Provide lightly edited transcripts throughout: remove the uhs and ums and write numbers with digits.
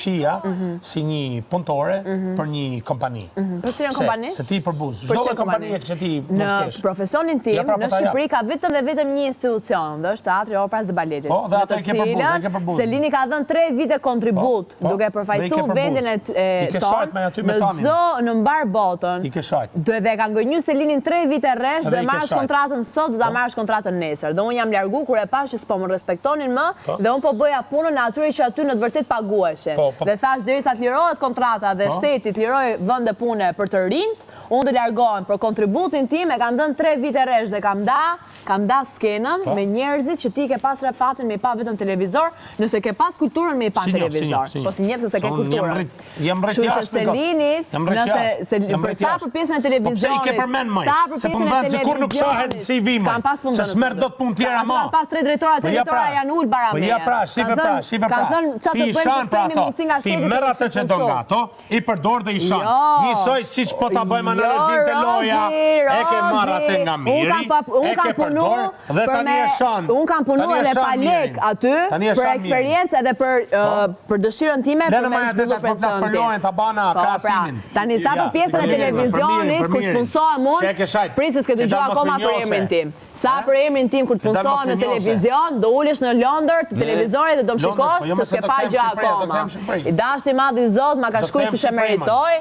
shija si një punëtore për një kompani. Për cilën kompani? Se ti përbuz. Çdo lloj kompanie që ti në profesionin tim, në Shqipëri ka vetëm dhe vetëm një institucion, dhe është Teatri Operës dhe Baletit. Po, dhe atë e ke përbuz, e ke përbuz. Selini ka dhënë 3 vite kontribut, duke përfaqësuar vendin e tonë në mbar botën. Do e ka ngënjur Selinin 3 vite rresh, do e marrësh kontratën sot, do ta marrësh kontratën nesër. Dhe unë jam largu kur e pash që s'po më respektonin më, dhe unë po bëja punën e atyre që aty në të vërtet paguheshin. Dhe thash derisa të lirohet kontrata dhe shteti të lirojë vende pune për të rinjt, unë të largohem, për kontributin tim e kam dhënë 3 vite rresh dhe kam da skenën me njerëzit që ti ke pas refatin me i pa vetëm televizor, nëse ke pas kulturën me i pa televizor. Po si njefë se se ke kulturën. Jam rrit jashtë për sa për pjesën e televizionit, po pse i ke përmend më? Se po më se kur nuk shohet si vi më. Se smer dot punë tjera më. Kam pas 3 drejtora janë ul bara me. Po ja pra, shife pra. Ti shan pra ato. Ti merr atë që do nga ato, i përdor dhe i shan. Njësoj siç po ta bëjmë në regjim të loja, e ke marrë atë nga miri, e ke përdor dhe tani e shan. Unë kam punu edhe pa lek aty për eksperiencë edhe për dëshirën time për me zhvillu profesionin tim. Tani sa për pjesën e televizionit, kur të punësohem unë, prisës ke dëgjuar akoma për emrin tim. Sa për emrin tim kur të punësohem në televizion, do ulesh në Londër të televizorit dhe do më shikosh se s'ke pa gjë akoma. I dashti madh i Zot ma ka shkruar siç e meritoj.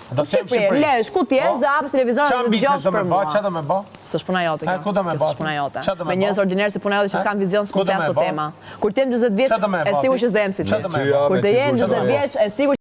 Shqipëri, lesh, ku t'jesh dhe hapësh televizorin dhe dëgjosh për mua. Që do me bë? Së shpuna jote kjo. Ku do me bë? Së shpuna jote. Me njërës ordinerë se puna jote që s'kan vizion s'ku t'jas të tema. Kur t'jem 20 vjeç, e sigur që s'do jem si ti. Kur të jem 20 vjeç, e sigur